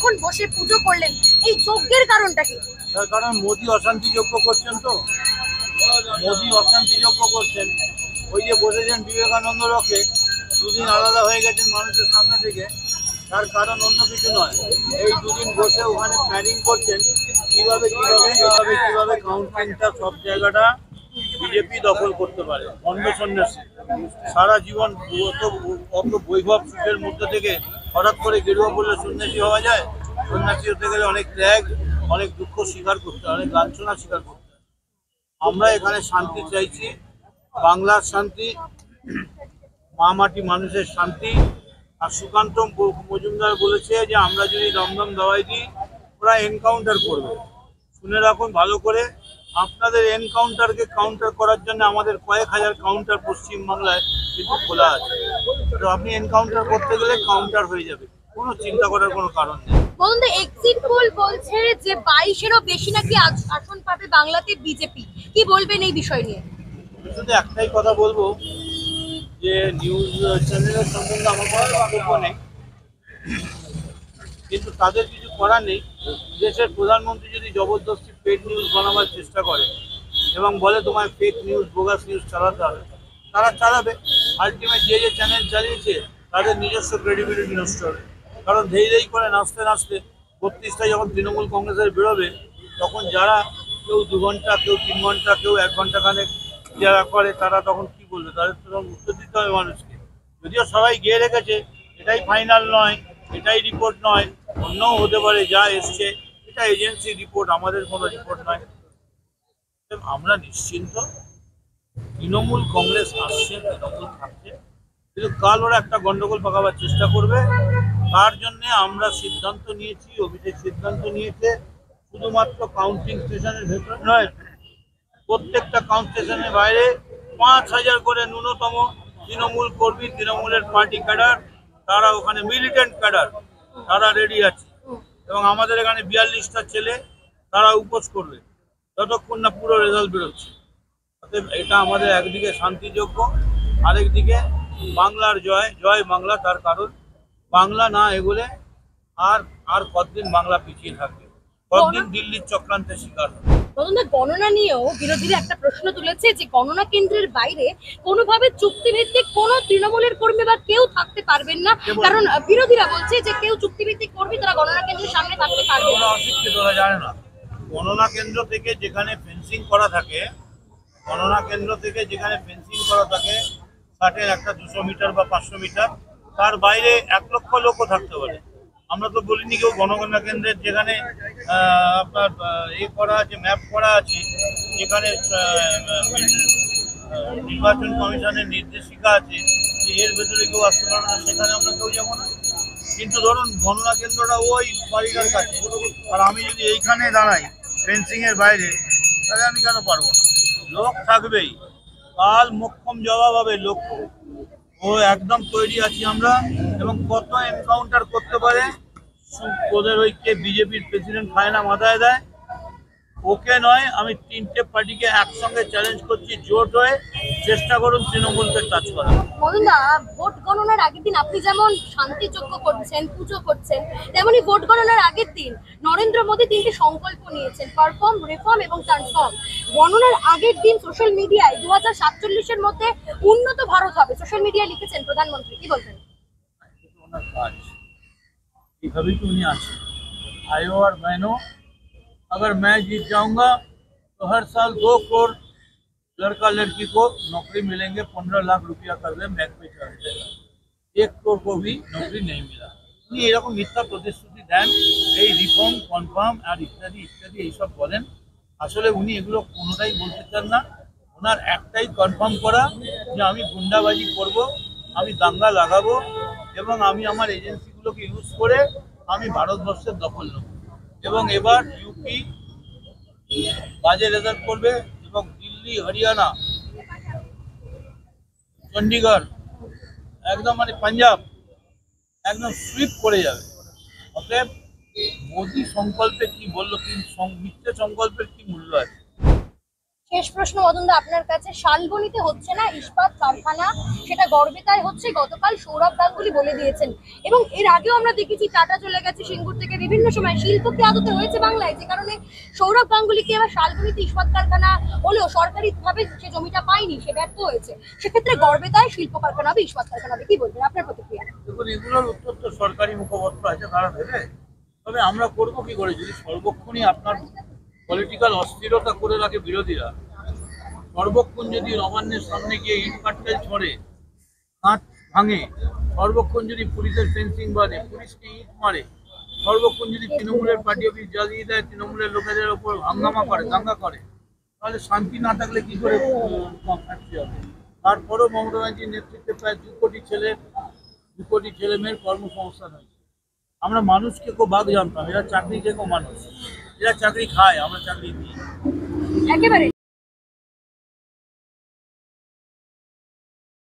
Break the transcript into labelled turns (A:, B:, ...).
A: অনেকক্ষণ বসে পুজো করলেন, এই যজ্ঞের কারণটা কি?
B: তার কারণ মোদি অশান্তি যজ্ঞ করছেন, তো মোদি অশান্তি যজ্ঞ করছেন। ওই যে বসেছেন বিবেকানন্দ রকে, দুদিন আলাদা হয়ে গেছেন মানুষের সামনে থেকে, তার কারণ অন্য কিছু নয়। এই দুদিন বসে ওখানে প্ল্যানিং করছেন কিভাবে কাউন্টিংটা সব জায়গাটা বিজেপি দখল করতে পারে। ভণ্ড সন্ন্যাসী সারা জীবন অত বৈভব সুখের মধ্যে থেকে হঠাৎ করে গেরুয়া বললে সন্ন্যাসী হওয়া যায়? সন্ন্যাসী হতে গেলে অনেক ত্যাগ, অনেক দুঃখ স্বীকার করতে হয়, অনেক লাঞ্ছনা স্বীকার করতে হয়। আমরা এখানে শান্তি চাইছি, বাংলার শান্তি, মা মাটি মানুষের শান্তি। আর সুকান্ত মজুমদার বলেছে যে আমরা যদি দমদম দাওয়াই দিই ওরা এনকাউন্টার করবে। শুনে রাখুন ভালো করে, আপনাদের এনকাউন্টারকে কাউন্টার করার জন্য আমাদের কয়েক হাজার কাউন্টার পশ্চিমবাংলায় কিন্তু খোলা আছে। তো আপনি এনকাউন্টার করতে গেলে কাউন্টার হয়ে যাবে, কোনো চিন্তা করার কোনো কারণ নেই।
A: বলুন তো, এক্সিট পোল বলছে যে 22-এরও বেশি নাকি আসন পাবে বাংলাতে বিজেপি, কি বলবেন এই বিষয় নিয়ে?
B: শুধু একটাই কথা বলবো যে নিউজ চ্যানেলের সম্বন্ধে আমার কোনো বক্তব্য নেই, কিন্তু তাদের কিছু করার নেই। দেশের প্রধানমন্ত্রী যদি জবরদস্তি ফেক নিউজ বানাবার চেষ্টা করে এবং বলে তোমায় ফেক নিউজ, বোগাস নিউজ চালাতে হবে, তারা চালাবে। আলটিমেট যে যে চ্যানেল চালিয়েছে তাদের নিজস্ব ক্রেডিবিলিটি নষ্ট হবে। কারণ ধেই ধেই করে নাচতে নাচতে 32টায় যখন তৃণমূল কংগ্রেসের বেরোবে, তখন যারা কেউ 2 ঘন্টা, কেউ 3 ঘন্টা, কেউ 1 ঘন্টাখানেক যারা করে, তারা তখন কি বলবে? তাদের তো তখন উত্তর দিতে হবে মানুষকে। যদিও সবাই গিয়ে রেখেছে, এটাই ফাইনাল নয়, এটাই রিপোর্ট নয়, অন্যও হতে পারে। যা এসছে এটা এজেন্সি রিপোর্ট, আমাদের কোনো রিপোর্ট নয়। আমরা নিশ্চিন্ত, তৃণমূল কংগ্রেস আসছে, তৃণমূল থাকছে, কিন্তু কাল ওরা একটা গন্ডগোল পাকাবার চেষ্টা করবে। তার জন্যে আমরা সিদ্ধান্ত নিয়েছি, অভিষেক সিদ্ধান্ত নিয়েছে, শুধুমাত্র কাউন্টিং স্টেশনের ভেতরে নয়, প্রত্যেকটা কাউন্ট স্টেশনের বাইরে 5000 করে ন্যূনতম তৃণমূল কর্মী, তৃণমূলের পার্টি ক্যাডার, তারা ওখানে মিলিটেন্ট ক্যাডার, তারা রেডি আছে। এবং আমাদের এখানে 42টা ছেলে, তারা উপোস করবে যতক্ষণ না পুরো রেজাল্ট বেরোচ্ছে। অতএব এটা আমাদের একদিকে শান্তিযোগ্য, আরেকদিকে বাংলার জয়, জয় বাংলা। তার কারণ বাংলা না এগোলে আর আর কতদিন বাংলা পিছিয়ে থাকবে, কতদিন দিল্লির চক্রান্তের শিকার হবে।
A: গণনা নিয়েও বিরোধীরা একটা প্রশ্ন তুলেছে যে গণনা কেন্দ্রের বাইরে কোনোভাবে চুক্তিভিত্তিক কোন তৃণমূলের কর্মী বা কেউ থাকতে পারবেন না, কারণ বিরোধীরা বলছে যে কেউ চুক্তিভিত্তিক কর্মী তারা গণনা কেন্দ্রের সামনে থাকতে পারবে না।
B: অশিক্ষিত, ওরা জানে না। গণনা কেন্দ্র থেকে যেখানে ফেন্সিং করা থাকে, গণনা কেন্দ্র থেকে যেখানে ফেন্সিং করা থাকে, ষাটের একটা 200 মিটার বা 500 মিটার, তার বাইরে 1 লক্ষ লোকও থাকতে পারে। আমরা তো বলিনি কেউ গণগণনা কেন্দ্রের যেখানে আপনার করা আছে, ম্যাপ করা আছে, যেখানে নির্বাচন কমিশনের নির্দেশিকা আছে যে এর ভেতরে কেউ আসতে পারবে না, সেখানে আমরা কেউ যাবো না। কিন্তু ধরুন গণনা কেন্দ্রটা ওই বাড়িটার কাছে, আর আমি যদি এইখানে দাঁড়াই ফেন্সিংয়ের বাইরে, তাহলে আমি কেন পারবো না? লোক থাকবেই, কাল মোক্ষম জবাব হবে। লোক ও একদম তৈরি আছি আমরা। এবং কত এনকাউন্টার করতে পারে ওদের ওই কে বিজেপির প্রেসিডেন্ট ফায়না মাথায় দেয়, ওকে নয়, আমি 3টে পার্টিকে একসঙ্গে চ্যালেঞ্জ করছি, জোট হয়ে চেষ্টা করুন তৃণমূলকে টাচ করা।
A: ভোট গণনার আগের দিন আপনি যেমন শান্তিযজ্ঞ করছেন, পুজো করছেন, তেমনি ভোট গণনার আগের দিন নরেন্দ্র মোদী 3টে সংকল্প নিয়েছেন: পারফর্ম, রিফর্ম এবং ট্রান্সফর্ম। গণনার আগের দিন সোশ্যাল মিডিয়ায় 2047-এর মধ্যে উন্নত ভারত হবে সোশ্যাল মিডিয়ায় লিখেছেন প্রধানমন্ত্রী, কি বলবেন?
B: এইভাবেই তো উনি আছেন। भाइयों और बहनों, अगर मैं जीत जाऊंगा तो हर साल 2 करोड़ लड़का लड़की को नौकरी मिलेंगे, 15 लाख रुपया कर ले बैंक पे चढ़ जाएगा। 1 करोड़ को भी नौकरी नहीं मिला। উনি এরকম মিথ্যা প্রতিশ্রুতি দেন, এই রিফর্ম, কনফার্ম আর ইত্যাদি ইত্যাদি এইসব বলেন। আসলে উনি এগুলো কোনোটাই বলতে চান না। ওনার একটাই কনফার্ম করা যে আমি গুন্ডাবাজি করব, আমি দাঙ্গা লাগাবো এবং আমি আমার এজেন্সিগুলোকে ইউজ করে আমি ভারতবর্ষের দখল নেব। এবং এবার ইউপি বাজে রেজাল্ট করবে এবং দিল্লি, হরিয়ানা, চণ্ডীগড়, একদম মানে পাঞ্জাব একদম সুইপ করে যাবে। অতএব মোদী সংকল্পে কি বললো, কি মিথ্যে সংকল্পের কি মূল্য আছে?
A: শেষ প্রশ্ন মদনদা আপনার কাছে, শালবনীতে হচ্ছে না ইস্পাত কারখানা, সেটা গর্বিতায় হচ্ছে, গতকাল সৌরভ গাঙ্গুলি বলে দিয়েছেন। এবং এর আগেও আমরা দেখেছি টাটা চলে গেছে সিঙ্গুর থেকে, বিভিন্ন সময় শিল্প কি আদতে হয়েছে বাংলায়, যে কারণে সৌরভ গাঙ্গুলিকে এবার শালবনীতে ইস্পাত কারখানা হলেও সরকারি ভাবে সে জমিটা পায়নি, সে ব্যর্থ হয়েছে, সেক্ষেত্রে গর্বিতায় শিল্প কারখানা হবে, ইস্পাত কারখানা হবে, কি বলবেন আপনার প্রতিক্রিয়া?
B: দেখুন, এগুলোর উত্তর তো সরকারি মুখপত্র আছে, তারা দেবে। তবে আমরা করবো কি করে, যদি সর্বক্ষণই আপনার পলিটিক্যাল অস্থিরতা করে রাখে বিরোধীরা, সর্বক্ষণ যদি নবান্নের সামনে গিয়ে ইট পাটকেল ছড়ে, কাঁচ ভাঙে, সর্বক্ষণ যদি পুলিশের ফেন্সিং বাঁধে, পুলিশকে ইট মারে, সর্বক্ষণ যদি তৃণমূলের পার্টি অফিস জ্বালিয়ে দেয়, তৃণমূলের লোকেদের ওপর হাঙ্গামা করে, দাঙ্গা করে, তাহলে শান্তি না থাকলে কি করে থাকতে হবে? তারপরেও মমতা ব্যানার্জির নেতৃত্বে প্রায় 2 কোটি ছেলে মেয়ের কর্মসংস্থান হয়েছে। আমরা মানুষকে খুব ভাগ জানতাম, এরা চাকরি খেয়ে মানুষ, এরা চাকরি খায়, আমরা চাকরি দিই।
A: একেবারে